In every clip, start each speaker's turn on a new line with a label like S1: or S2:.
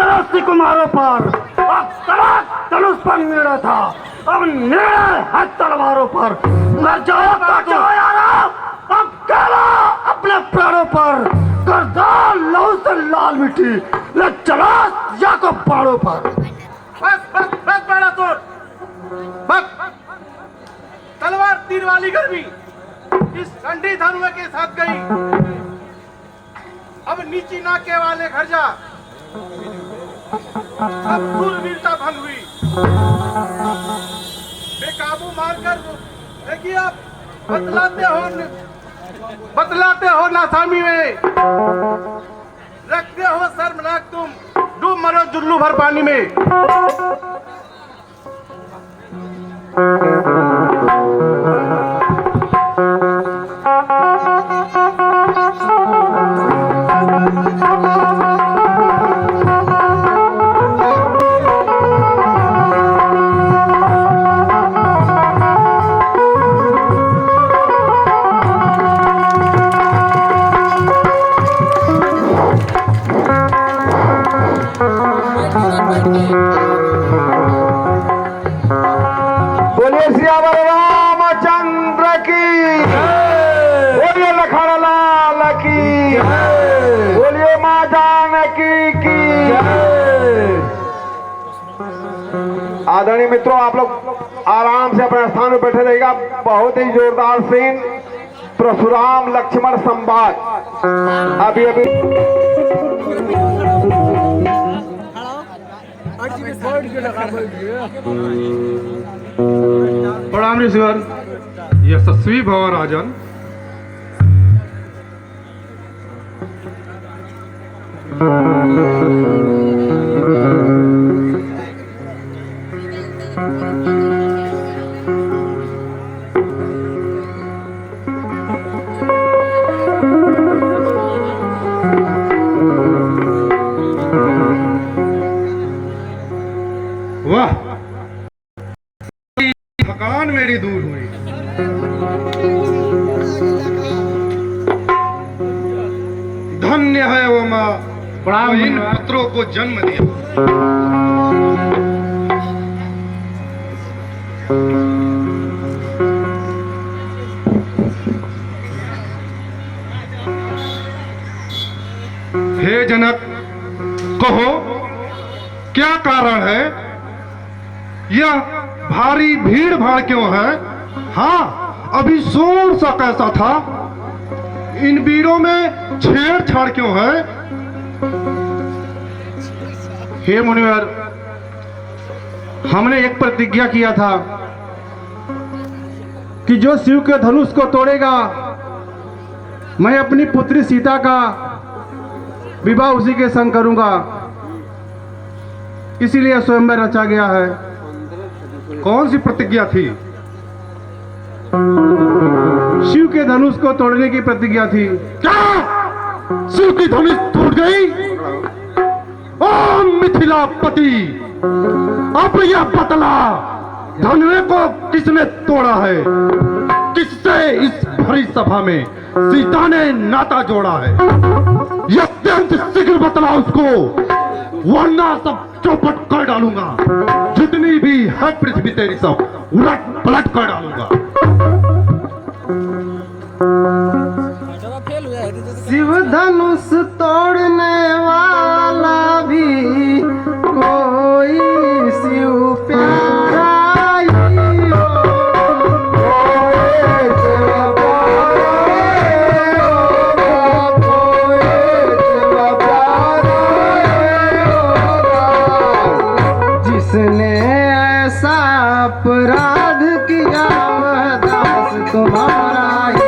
S1: चौरासी कुमारों पर, अब तड़क धनुष पर निर्णय था, अब निर्णय है तलवारों पर। मर जाओ काटो यारो, अब कहला अपने प्राणों पर, कर दो लहू से लाल मिट्टी, ले चला या को पहाड़ों पर।
S2: बस बस बस बड़ा तोड़, बस तलवार तीर वाली गर्मी इस ठंडी धनुए के साथ गई। अब नीची नाके वाले घर जा, अब सूरवीरता भंग हुई। बेकाबू मारकर देखिए आप बतलाते हो नासामी में, रखते हो शर्मनाक तुम, डूब मरो जुल्लू भर पानी में।
S3: बोलिए सियावर रामचंद्र की, बोलिए लखन लाल की, बोलिए माँ जानकी की। आदरणीय मित्रों, आप लोग आराम से अपने स्थान में बैठे रहिएगा। बहुत ही जोरदार सीन, परशुराम लक्ष्मण संवाद अभी अभी।
S4: प्रणाम ऋषिवर, यशस्वी भव राजन। वाह, थकान मेरी दूर हुई। धन्य है वो माँ जो इन पुत्रों को जन्म दिया। हे जनक, कहो क्या कारण है? यह भारी भीड़ भाड़ क्यों है? हाँ, अभी शोर सा कैसा था? इन वीरों में छेड़छाड़ क्यों है? हे मुनिवर, हमने एक प्रतिज्ञा किया था कि जो शिव के धनुष को तोड़ेगा, मैं अपनी पुत्री सीता का विवाह उसी के संग करूंगा। इसीलिए स्वयंवर रचा गया है। कौन सी प्रतिज्ञा थी? शिव के धनुष को तोड़ने की प्रतिज्ञा थी। क्या शिव की धनुष टूट गई? ओ मिथिलापति, अब यह बतला, धनुष को किसने तोड़ा है? किससे इस भरी सभा में सीता ने नाता जोड़ा है? यह अत्यंत शीघ्र बतला उसको, वरना सब चौपट कर डालूंगा। जितनी भी है पृथ्वी तेरी सब उलट पलट कर डालूंगा।
S3: शिव धनुष तोड़ने वाला भी कोई शिव प्यारा ही हो। जिसने ऐसा अपराध किया वह दास तुम्हारा ही।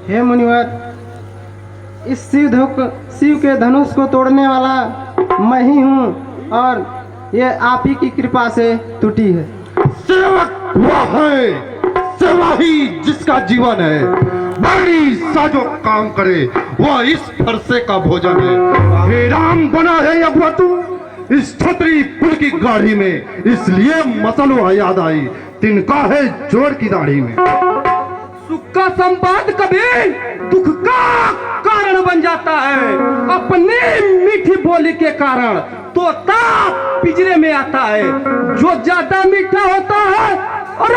S5: हे मुनिवर, इस शिव के धनुष को तोड़ने वाला मैं ही हूँ और ये आप ही की कृपा से टूटी है।
S4: सेवक वह है, सेवा ही जिसका जीवन है। बड़ी साजो काम करे वह इस फरसे का भोजन है। हे राम बना है अब तू इस छतरी पुल की गाड़ी में, इसलिए मसलो याद आई तिनका है जोर की दाढ़ी में।
S5: सुख का संवाद कभी दुख का कारण बन जाता है। अपनी मीठी बोली के कारण तोता पिंजरे में आता है। जो ज्यादा मीठा होता है और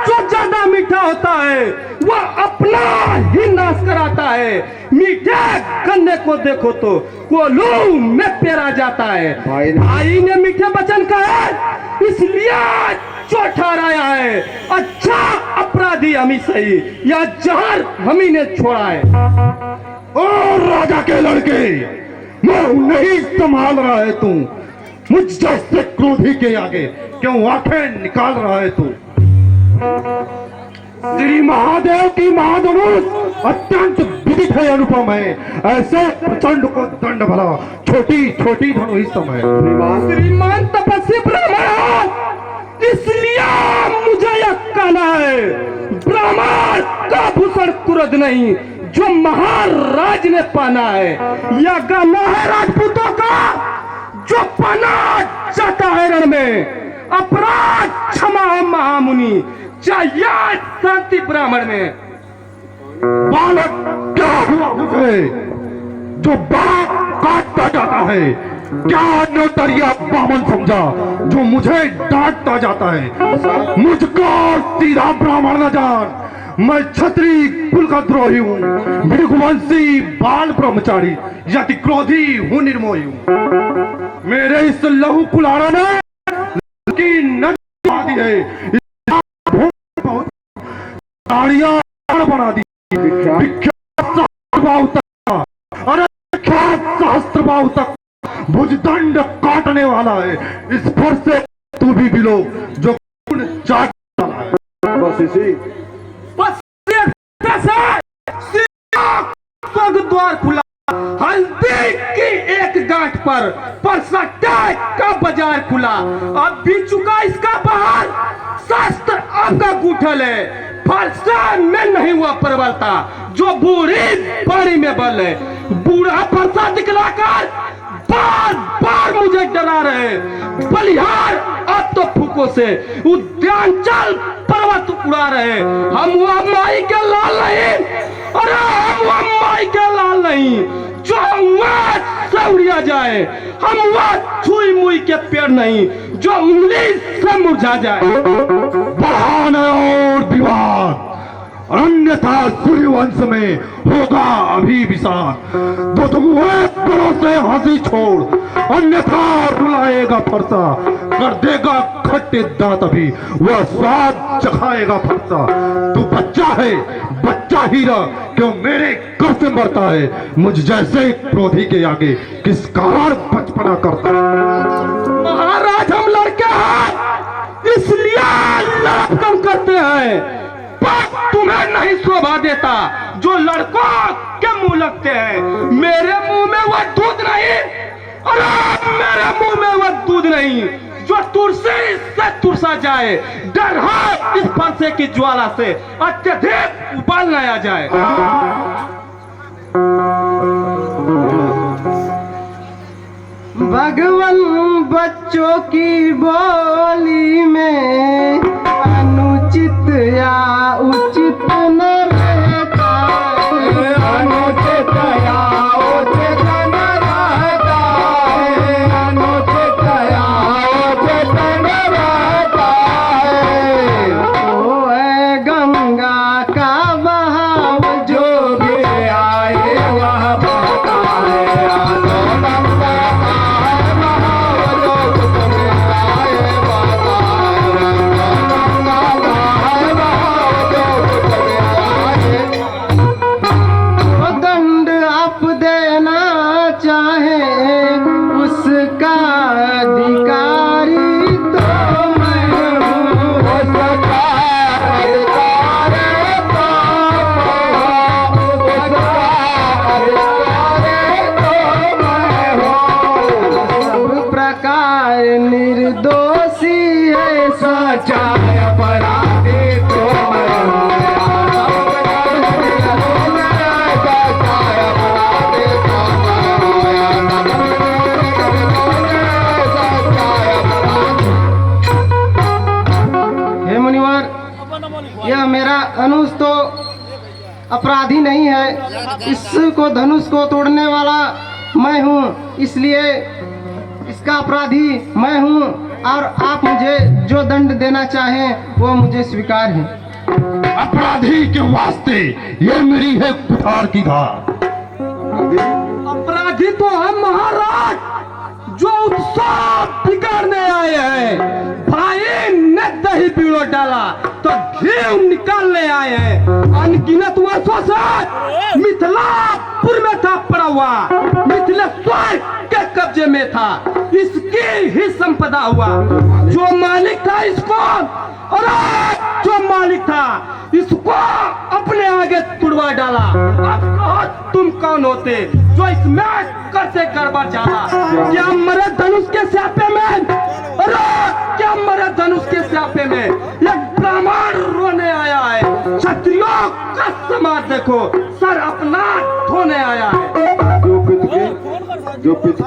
S5: जो ज्यादा मीठा होता है वह अपना ही नाश कराता है। मीठे गन्ने को देखो तो कोल्हू में पेरा जाता है। भाई ने मीठे वचन कहे इसलिए जो ठहराया है। अच्छा अपराधी हमी सही या जहर हमी ने छोड़ा है।
S4: और राजा के लड़के मुंह नहीं संभाल रहा है तू, मुझ जैसे क्रोधी के आगे क्यों आंखें निकाल रहा है तू। श्री महादेव की महाधनुष अत्यंत विदित है, अनुपम है। ऐसे प्रचंड को दंड भला छोटी छोटी धनु ही समय।
S5: श्रीमान तपस्वी ब्राह्मण इसलिए मुझे यह कहना है, ब्राह्मण का भूषण क्रोध नहीं जो महाराज ने पाना है। यह गाना है राजपूतों का जो पाना जाता है रण में। अपराध क्षमा महामुनि चाहिए शांति ब्राह्मण में।
S4: बालक क्या हुआ मुझे जो बात काटता जाता है? क्या नौतरिया बामन समझा जो मुझे डांटता जाता है? मुझको सीधा ब्राह्मण न जान, मैं क्षत्रिय कुल का द्रोही हूँ, भृगुवंशी बाल ब्रह्मचारी, यति क्रोधी हूँ, निर्मोही हूँ। मेरे इस लहू कुलारा ने की नदी दी है, साड़ियां बना दी। सहस्त्र बाहु तक भुजदंड काटने वाला है। इस पर से तू भी बिलो जो खून चाट वाला है।
S3: बस इसी
S5: बस स्वर्ग द्वार खुला, हल्दी की एक गांठ पर सट्टे का बाजार खुला। अब भी चुका इसका बाहर, शास्त्र आपका गुठल है। फरसा में नहीं हुआ प्रबलता जो बूढ़ी बाड़ी में बल है। बूढ़ा फरसा दिखलाकर बार बार मुझे डरा रहे। बलिहार अब तो फूकों से उद्यानचल पर्वत उड़ा रहे। हम वह माई के लाल नहीं, अरे हम वह माई के लाल नहीं जो से उड़िया जाए। हम वह छुई मुई के पेड़ नहीं जो उंगली से मुरझा जाए।
S4: बहाना और विवाद, अन्यथा सूर्यवंश में होगा अभी विषाद। तो तुम बड़ों से हंसी छोड़, अन्यथा रुलाएगा फरसा, कर देगा खट्टे दांत अभी वह स्वाद चखाएगा फरसा। तू बच्चा है, बच्चा ही रह, क्यों मेरे घर से मरता है? मुझ जैसे क्रोधी के आगे किस कारण बचपना करता है?
S5: महाराज हम लड़के हैं इसलिए लड़ाई कम करते हैं, पर तुम्हें नहीं शोभा देता जो लड़कों के मुंह लगते हैं। मेरे मुंह में वह दूध नहीं, अरे मेरे मुंह में वह दूध नहीं जो तुरसे से तुरसा जाए। डर है इस फरसे की ज्वाला से अत्यधिक उबाल न आ जाए। भगवान बच्चों की बोली में अनुचित या उचित न रहता, अनुचित या उचित न रहता है, अनुचित या उचित न रहता है। वो है गंगा का बहाव जो भी आए वह बहता है।
S6: धनुष तो अपराधी नहीं है, इसको धनुष को तोड़ने वाला मैं हूँ, इसलिए इसका अपराधी मैं हूँ और आप मुझे जो दंड देना चाहें वो मुझे स्वीकार है।
S4: अपराधी के वास्ते ये मेरी है कुठार की धार।
S5: अपराधी तो हम महाराज जो उत्सव बिगाड़ने आए हैं। भाई ने दही पीड़ो डाला तो घी निकालने आए हैं। अनगिनत वर्षों से मिथिलापुर में था पड़ा हुआ, मिथिलेश्वर के कब्जे में था, इसकी ही संपदा हुआ। जो मालिक था इसको, और जो मालिक था इसको अपने आगे तुड़वा डाला। अब कहो तुम कौन होते जो इसमें करते गड़बड़ जाला? क्या मरे धनुष के स्यापे में, अरे क्या मरे धनुष के स्यापे में एक ब्राह्मण रोने आया है। क्षत्रियों का समाज देखो, सर अपना धोने आया है।
S3: जो पित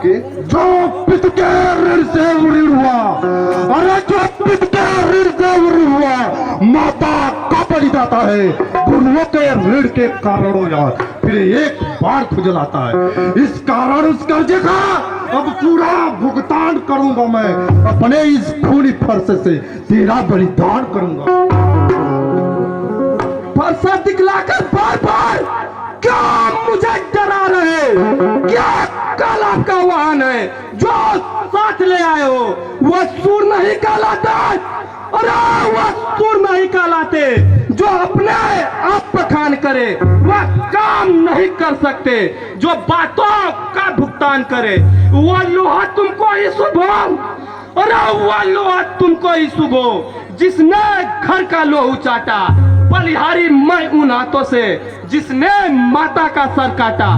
S3: के
S4: ऋण से ऋण हुआ, अरे जो पित के ऋण से ऋण हुआ, माता का बलिदाता है। गुरुओं के ऋण के कारणों याद फिर एक बार खुजलाता है। इस कारण उस कर्जे का अब पूरा भुगतान करूंगा मैं। अपने इस खूनी फरसे से तेरा बलिदान करूंगा।
S5: फरसा दिखलाकर बार बार क्या मुझे डरा रहे? क्या काला का वाहन है जो साथ ले आए हो? वह सूर नहीं कहलाता, अरे वह सूर नहीं कहलाते। जो अपने आप पखान करे वह काम नहीं कर सकते, जो बातों का भुगतान करे वह लोहा तुमको ही शुभ हो, अरे वह लोहा तुमको ही शुभ हो। जिसने घर का लोहू चाटा बलिहारी मैं उन हाथों से, जिसने माता का सर काटा।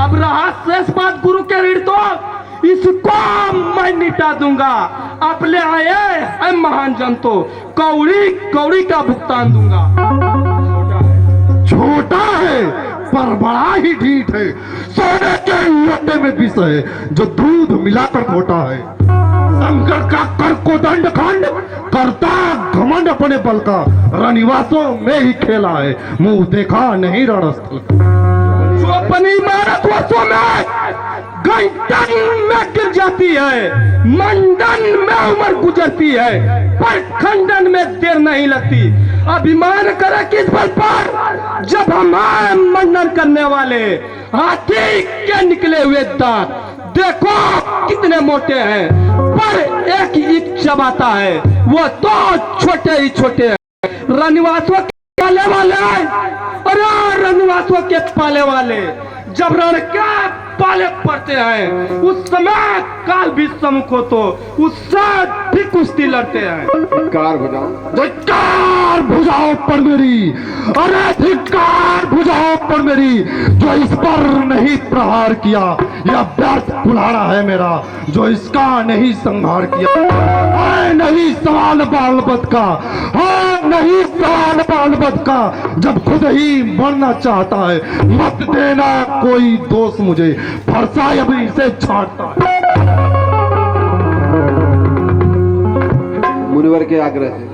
S5: अब रहा शेष बात गुरु के ऋण, तो इसको मैं मिटा दूंगा। अब ले आए है महान जन तो कौड़ी कौड़ी का भुगतान दूंगा।
S4: छोटा है पर बड़ा ही ढीठ है, सोने के लोटे में विष है जो दूध मिलाकर मोटा है। शंकर का कर को दंड खंड करता घमंड अपने बल का, रनिवासों में ही खेला है मुंह देखा नहीं रणस्थल।
S5: जो अपनी इमारत वर्षों में गंटन में गिर जाती है, मंडन में उम्र गुजरती है, पर खंडन में देर नहीं लगती। अभिमान करे किस बल पर जब हम मंडन करने वाले हाथी के निकले हुए दांत देखो कितने मोटे हैं, पर एक ईंट चबाता है वो तो छोटे ही छोटे हैं। रनिवासों के पाले वाले, अरे रनिवासों के पाले वाले जब रण के पाले पड़ते हैं उस समय काल भी सम्मुख हो तो उससे भी कुश्ती लड़ते हैं।
S3: धिक्कार
S4: भुजाओं पर मेरी, अरे धिक्कार भुजाओं पर मेरी, जो इस पर नहीं प्रहार किया। यह व्यर्थ कुल्हाड़ा है मेरा जो इसका नहीं संहार किया। है नहीं सवाल बाल बद का, है नहीं सवाल बाल बद का, जब खुद ही मरना चाहता है। मत देना कोई दोष मुझे, फरसा अभी इसे छांटता है।
S3: मुनिवर के आग्रह से,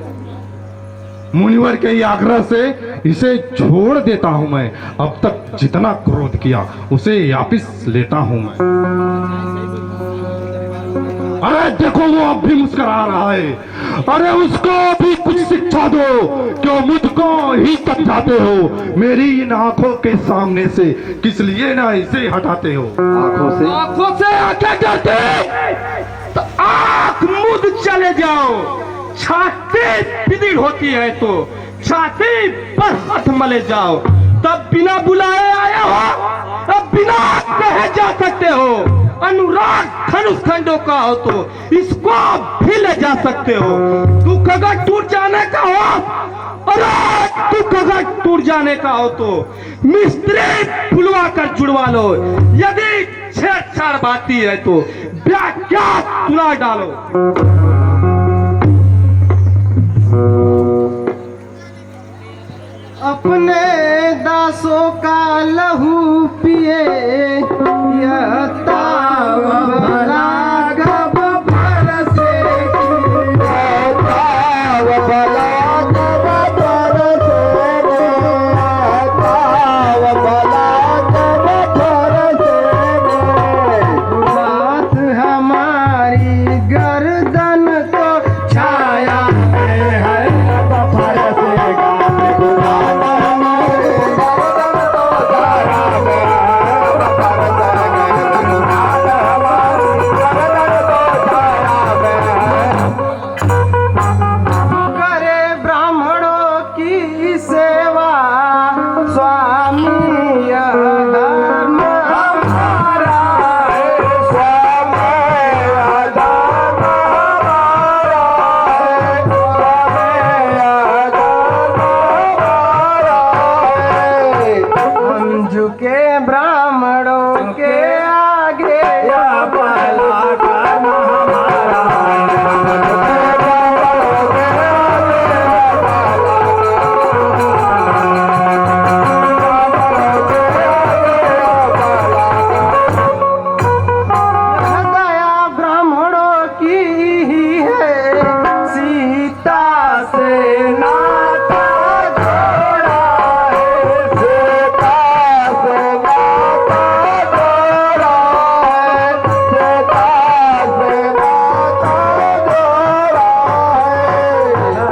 S4: मुनिवर के ही आग्रह से इसे छोड़ देता हूं मैं। अब तक जितना क्रोध किया उसे वापिस लेता हूं मैं। अरे देखो वो अब भी मुस्कुरा रहा है, अरे उसको भी कुछ शिक्षा दो, क्यों मुझको ही समझाते हो? मेरी इन आंखों के सामने से किस लिए ना इसे हटाते हो?
S5: आंखों से आंखें डरते तो आंख मूंद चले जाओ। छाती पिदिड़ होती है तो छाती पर हाथ मले जाओ। तब बिना बुलाए आए हो, अब बिना कहे जा सकते हो। अनुराग धनुष खंडों का हो तो इसको भी ले जा सकते हो। दुख अगर टूट जाने का हो, अरे दुख अगर टूट जाने का हो तो मिस्त्री बुलवा कर जुड़वा लो। यदि छेड़छाड़ बाती है तो व्याख्या तुला डालो।
S6: अपने दासों का लहू पिए यह ताव भला गब बरसे की, ताव भला गब बरसे। स्वामी यह धर्म हमारा है।
S3: स्वामी यह धर्म हमारा है। स्वामी यह धर्म हमारा है।
S6: हम झुके ब्राह्मणों के आगे
S1: यह पहला कर्म हमारा
S6: यह दया ब्राह्मणों की ही है। सीता से नाता जोड़ा है।
S3: सीता से नाता जोड़ा है। सीता से नाता जोड़ा है।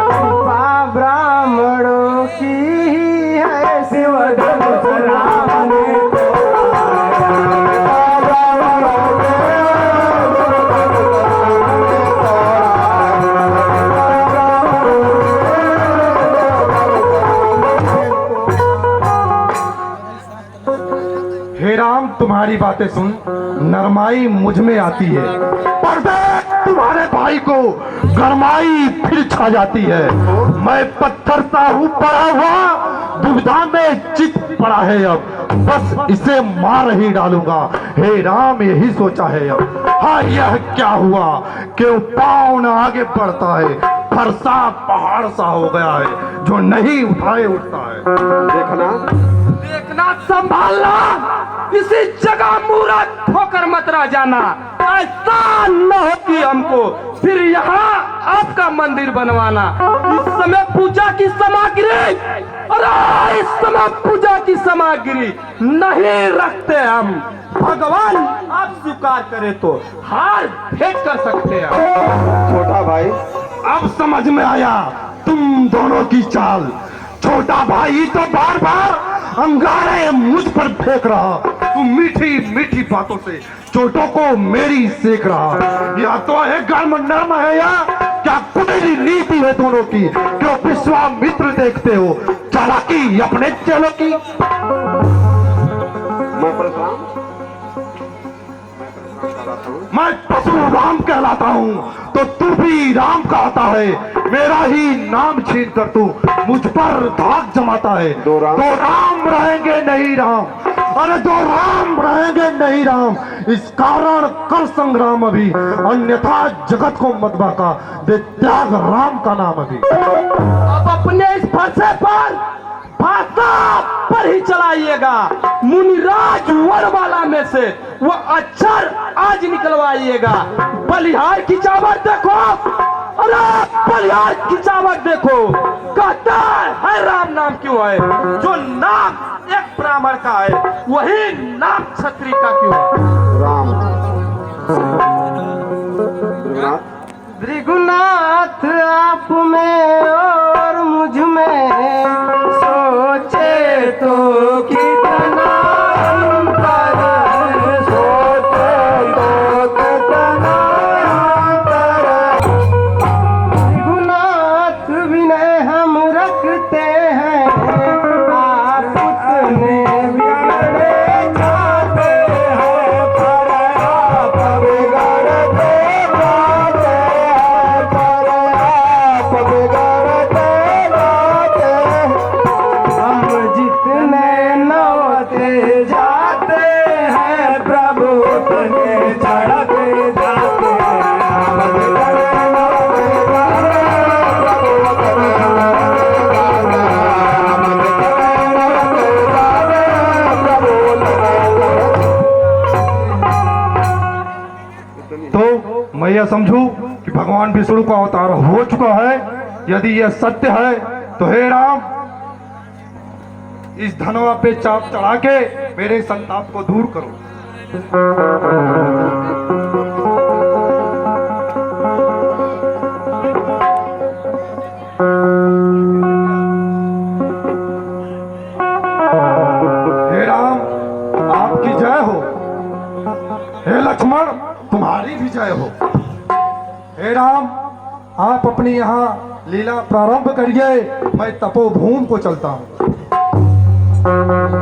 S6: कृपा ब्राह्मणों की ही है। शिव धनुष राम ने
S4: हे राम, तुम्हारी बातें सुन नरमाई मुझ में आती है, पर देख तुम्हारे भाई को गरमाई फिर छा जाती है। मैं पत्थर सा हूँ पड़ा हुआ, दुविधा में चित पड़ा है अब, बस इसे मार ही डालूंगा। हे राम, यही सोचा है अब। हाँ, यह क्या हुआ कि पाँव न आगे बढ़ता है, फरसा पहाड़ सा हो गया है जो नहीं उठाए उठता है।
S3: देखना
S5: देखना, संभालना, किसी जगह मुहूर्त ठोकर मत रह जाना। ऐसा न हो कि हमको फिर यहाँ आपका मंदिर बनवाना। इस समय पूजा की सामग्री, अरे इस समय पूजा की सामग्री नहीं रखते हम। भगवान आप स्वीकार करे तो हार भेंट कर सकते हैं।
S3: छोटा भाई,
S4: अब समझ में आया तुम दोनों की चाल। छोटा भाई तो बार बार अंगारे मुझ पर फेंक रहा, तू मीठी मीठी बातों से चोटों को मेरी सेक रहा। या तो है गर्म नर्म है या क्या कुटिल नीति है दोनों की। क्यों विश्वामित्र देखते हो चालाकी अपने चेलों की।
S3: मैं परशुराम
S4: मैं परशुराम कहलाता हूँ तो तू भी राम कहता है। मेरा ही नाम छीन कर तू मुझ पर धाक जमाता है।
S3: दो राम
S4: रहेंगे नहीं राम, अरे दो राम रहेंगे नहीं राम। इस कारण कर संग्राम अभी, अन्यथा जगत को मत बाका दे त्याग राम का नाम अभी।
S5: अब अपने इस फरसे पर भाषा पर ही चलाइएगा। मुनिराज वरमाला में से वो अक्षर आज निकलवाइएगा। बलिहार की चावट देखो, अरे बलिहार की चावट देखो, कहता है राम नाम क्यों है। जो नाम एक ब्राह्मण का है वही नाम क्षत्रिय का क्यों है।
S3: राम त्रिगुणात
S6: भृगुनाथ आप में और मुझ में सोचे तो कितना अंतर है। सोचे तो कितना अंतर है। भृगुनाथ विनय हम रखते हैं, आप उतने बिगड़े जाते हैं, पर आप बिगड़ते जाते हैं, पर आप बिगड़ते जाते हैं। हम जितने नौते जाते हैं, प्रभु उतने चढ़ते जाते हैं। हम जितने नौते जाते हैं, प्रभु उतने चढ़ते जाते हैं। हम जितने नौते जाते हैं, प्रभु उतने
S4: तो मैं यह समझूं कि भगवान विष्णु का अवतार हो चुका है। यदि यह सत्य है तो हे राम, इस धनवा पे चाप चढ़ा के मेरे संताप को दूर करो। हे राम, आपकी जय हो। हे लक्ष्मण, तुम्हारी भी जय हो। हे राम, आप अपनी यहाँ लीला प्रारंभ करिए, मैं तपोभूमि को चलता हूँ।
S3: है